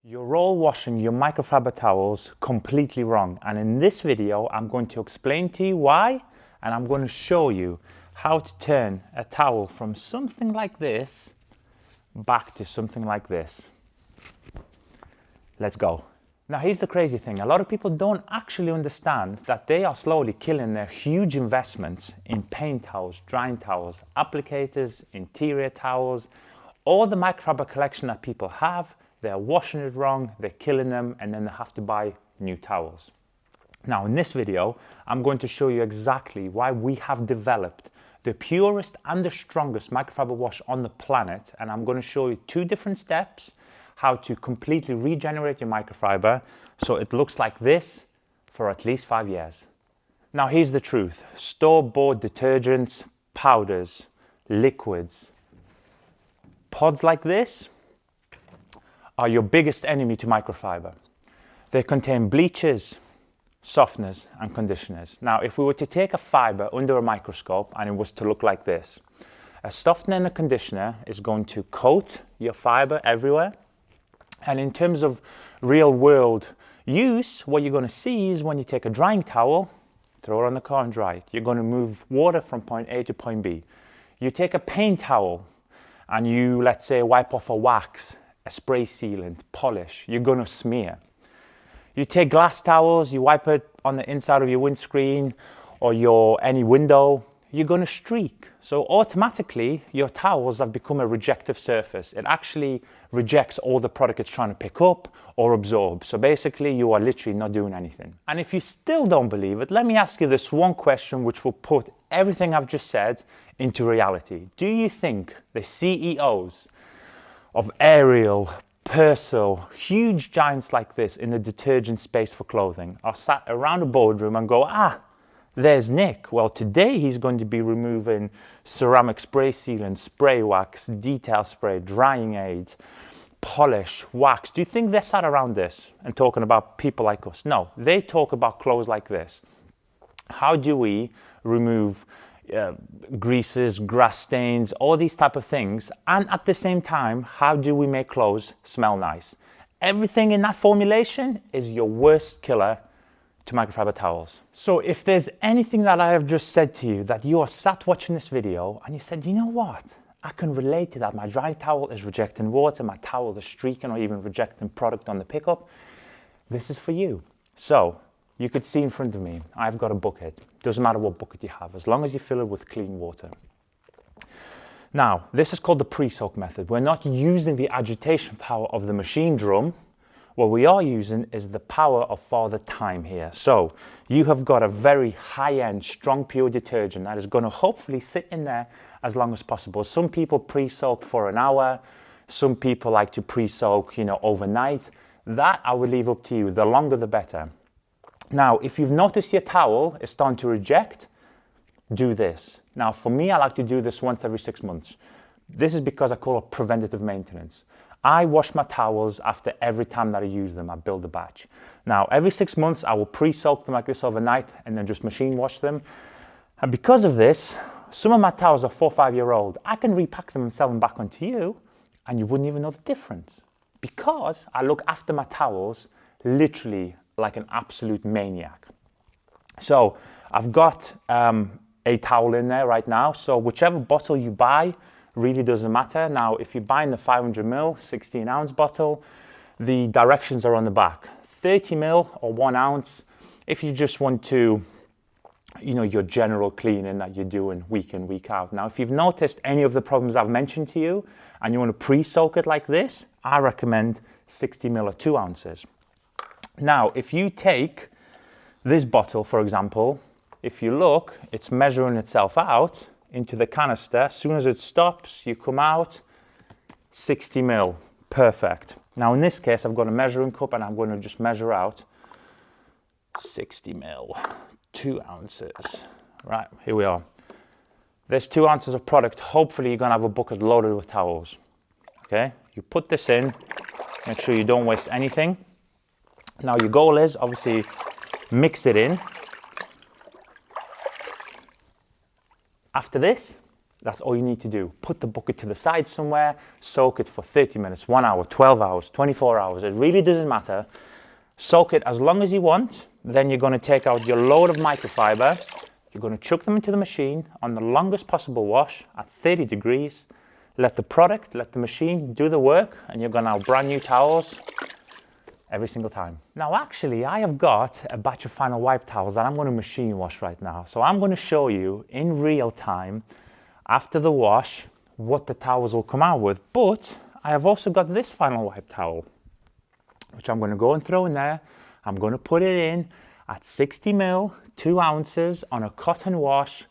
You're all washing your microfiber towels completely wrong, and in this video I'm going to explain to you why, and I'm going to show you how to turn a towel from something like this back to something like this. Let's go. Now here's the crazy thing, a lot of people don't actually understand that they are slowly killing their huge investments in paint towels, drying towels, applicators, interior towels, all the microfiber collection that people have. They're washing it wrong, they're killing them, and then they have to buy new towels. Now in this video, I'm going to show you exactly why we have developed the purest and the strongest microfiber wash on the planet, and I'm going to show you two different steps how to completely regenerate your microfiber so it looks like this for at least 5 years. Now here's the truth, store-bought detergents, powders, liquids, pods like this are your biggest enemy to microfiber. They contain bleachers, softeners and conditioners. Now if we were to take a fiber under a microscope and it was to look like this, a softener and a conditioner is going to coat your fiber everywhere, and in terms of real world use, what you're going to see is when you take a drying towel, throw it on the car and dry it, you're going to move water from point A to point B. You take a paint towel and you, let's say, wipe off a wax, a spray sealant, polish, you're going to smear. You take glass towels, you wipe it on the inside of your windscreen or any window, you're going to streak. So automatically your towels have become a rejective surface. It actually rejects all the product it's trying to pick up or absorb. So basically you are literally not doing anything. And if you still don't believe it, let me ask you this one question which will put everything I've just said into reality. Do you think the CEOs of Ariel, Persil, huge giants like this in the detergent space for clothing are sat around a boardroom and go, there's Nick. Well, today he's going to be removing ceramic spray sealant, spray wax, detail spray, drying aid, polish, wax. Do you think they're sat around this and talking about people like us? No, they talk about clothes like this. How do we remove greases, grass stains, all these type of things, and at the same time, how do we make clothes smell nice? Everything in that formulation is your worst killer to microfiber towels. So if there's anything that I have just said to you that you are sat watching this video and you said, you know what, I can relate to that, my dry towel is rejecting water, my towel is streaking or even rejecting product on the pickup, this is for you. So you could see in front of me, I've got a bucket. Doesn't matter what bucket you have, as long as you fill it with clean water. Now, this is called the pre-soak method. We're not using the agitation power of the machine drum. What we are using is the power of Father Time here. So you have got a very high-end, strong, pure detergent that is going to hopefully sit in there as long as possible. Some people pre-soak for an hour. Some people like to pre-soak, overnight. That I would leave up to you. The longer, the better. Now, if you've noticed your towel is starting to reject, do this. Now, for me, I like to do this once every 6 months. This is because I call it preventative maintenance. I wash my towels after every time that I use them. I build a batch. Now, every 6 months, I will pre-soak them like this overnight and then just machine wash them. And because of this, some of my towels are 4 or 5 year old. I can repack them and sell them back onto you, and you wouldn't even know the difference. Because I look after my towels literally like an absolute maniac. So I've got a towel in there right now. So whichever bottle you buy really doesn't matter. Now, if you're buying the 500 ml, 16 ounce bottle, the directions are on the back. 30 ml or 1 ounce, if you just want to, your general cleaning that you're doing week in, week out. Now, if you've noticed any of the problems I've mentioned to you and you want to pre-soak it like this, I recommend 60 ml or 2 ounces. Now, if you take this bottle, for example, if you look, it's measuring itself out into the canister. As soon as it stops, you come out, 60 ml, perfect. Now, in this case, I've got a measuring cup and I'm going to just measure out 60 ml, 2 ounces. Right, here we are. There's 2 ounces of product. Hopefully, you're going to have a bucket loaded with towels. Okay, you put this in, make sure you don't waste anything. Now your goal is obviously mix it in. After this, That's all you need to do. Put the bucket to the side somewhere, soak it for 30 minutes, 1 hour, 12 hours, 24 hours. It really doesn't matter. Soak it as long as you want. Then you're going to take out your load of microfiber. You're going to chuck them into the machine on the longest possible wash at 30 degrees. Let the machine do the work, and you're going to have brand new towels every single time. Now actually, I have got a batch of final wipe towels that I'm going to machine wash right now. So I'm going to show you in real time, after the wash, what the towels will come out with. But I have also got this final wipe towel, which I'm going to go and throw in there. I'm going to put it in at 60 ml, 2 ounces on a cotton wash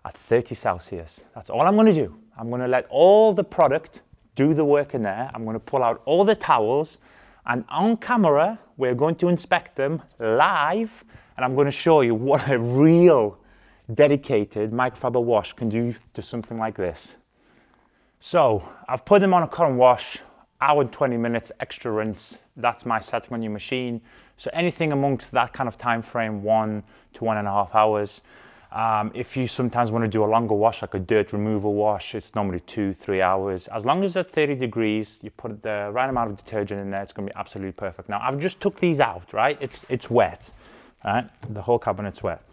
at 30 Celsius. That's all I'm going to do. I'm going to let all the product do the work in there. I'm going to pull out all the towels, and on camera, we're going to inspect them live, and I'm going to show you what a real dedicated microfiber wash can do to something like this. So I've put them on a cotton wash, hour and 20 minutes extra rinse. That's my setting on your machine. So anything amongst that kind of time frame, 1 to 1.5 hours. If you sometimes want to do a longer wash, like a dirt removal wash, it's normally 2-3 hours. As long as it's 30 degrees, you put the right amount of detergent in there, it's going to be absolutely perfect. Now I've just took these out, right? It's wet, right? The whole cabinet's wet.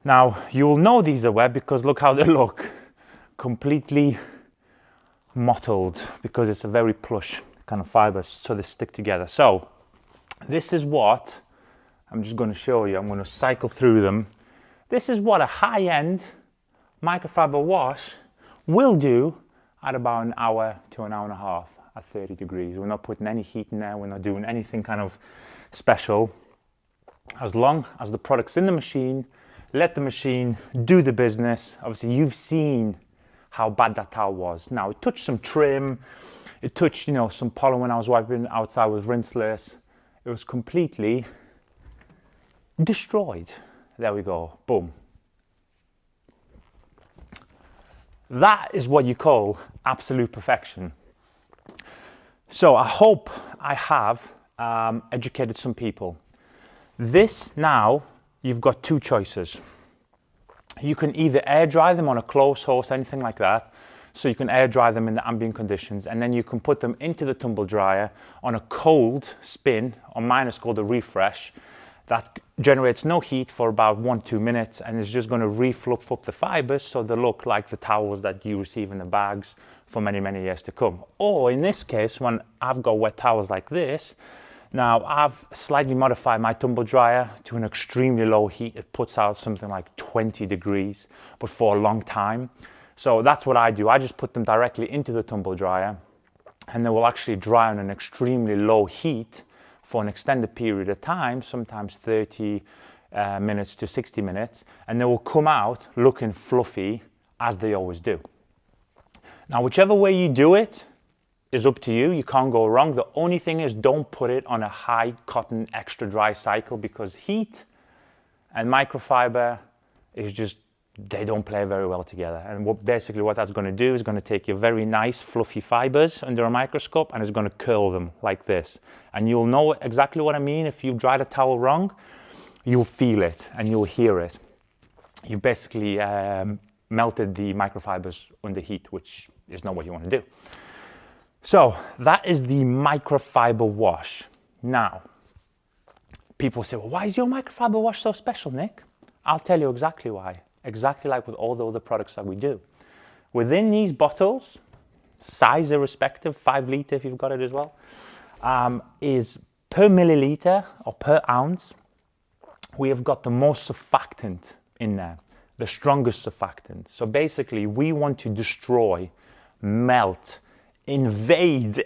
Now you'll know these are wet because look how they look, completely mottled, because it's a very plush kind of fiber, so they stick together. So this is what I'm just going to show you. I'm going to cycle through them. This is what a high-end microfiber wash will do at about an hour to an hour and a half at 30 degrees. We're not putting any heat in there. We're not doing anything kind of special. As long as the product's in the machine, let the machine do the business. Obviously, you've seen how bad that towel was. Now, it touched some trim. It touched, some pollen when I was wiping outside with rinseless. It was completely destroyed. There we go, boom. That is what you call absolute perfection. So I hope I have educated some people. This now, you've got 2 choices. You can either air dry them on a clothes horse, anything like that. So you can air dry them in the ambient conditions, and then you can put them into the tumble dryer on a cold spin, or mine is called a refresh. That generates no heat for about 1-2 minutes, and it's just going to refluff up the fibers so they look like the towels that you receive in the bags for many, many years to come. Or in this case, when I've got wet towels like this, now I've slightly modified my tumble dryer to an extremely low heat. It puts out something like 20 degrees, but for a long time. So that's what I do. I just put them directly into the tumble dryer, and they will actually dry on an extremely low heat for an extended period of time, sometimes 30 minutes to 60 minutes, and they will come out looking fluffy as they always do. Now, whichever way you do it is up to you. You can't go wrong. The only thing is, don't put it on a high cotton extra dry cycle, because heat and microfiber is just, they don't play very well together. And what that's going to do is going to take your very nice fluffy fibers under a microscope, and it's going to curl them like this. And you'll know exactly what I mean. If you've dried a towel wrong, you'll feel it and you'll hear it. You basically melted the microfibers under heat, which is not what you want to do. So that is the microfiber wash. Now, people say, well, why is your microfiber wash so special, Nick? I'll tell you exactly why. Exactly like with all the other products that we do. Within these bottles, size irrespective, 5 litre if you've got it as well, is per milliliter or per ounce, we have got the most surfactant in there, the strongest surfactant. So basically, we want to destroy, melt, invade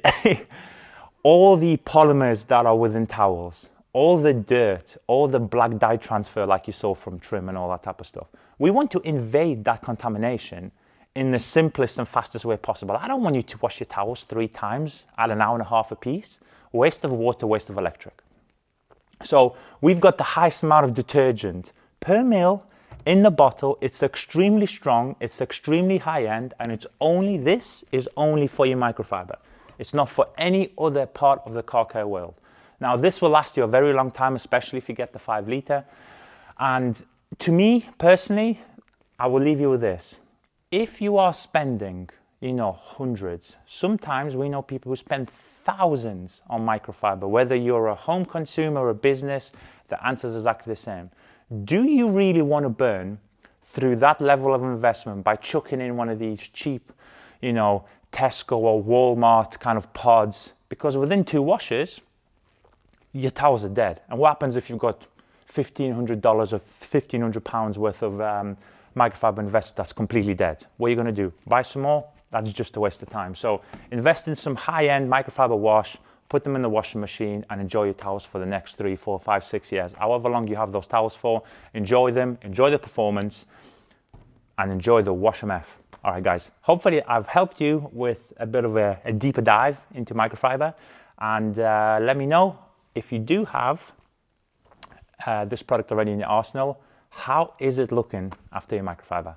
all the polymers that are within towels, all the dirt, all the black dye transfer like you saw from trim and all that type of stuff. We want to invade that contamination in the simplest and fastest way possible. I don't want you to wash your towels 3 times at an hour and a half a piece. Waste of water, waste of electric. So we've got the highest amount of detergent per mil in the bottle. It's extremely strong, it's extremely high end, and this is only for your microfiber. It's not for any other part of the car care world. Now this will last you a very long time, especially if you get the 5 litre. And to me personally, I will leave you with this. if you are spending, hundreds, sometimes we know people who spend thousands on microfiber, whether you're a home consumer or a business, the answer is exactly the same. Do you really want to burn through that level of investment by chucking in one of these cheap, Tesco or Walmart kind of pods? Because within 2 washes, your towels are dead. And what happens if you've got $1,500 or £1,500 worth of microfiber invested that's completely dead? What are you going to do? Buy some more? That's just a waste of time. So invest in some high-end microfiber wash, put them in the washing machine, and enjoy your towels for the next 3, 4, 5, 6 years. However long you have those towels for, enjoy them, enjoy the performance, and enjoy the wash MF. All right, guys. Hopefully I've helped you with a bit of a deeper dive into microfiber. And let me know if you do have this product already in your arsenal, how is it looking after your microfiber?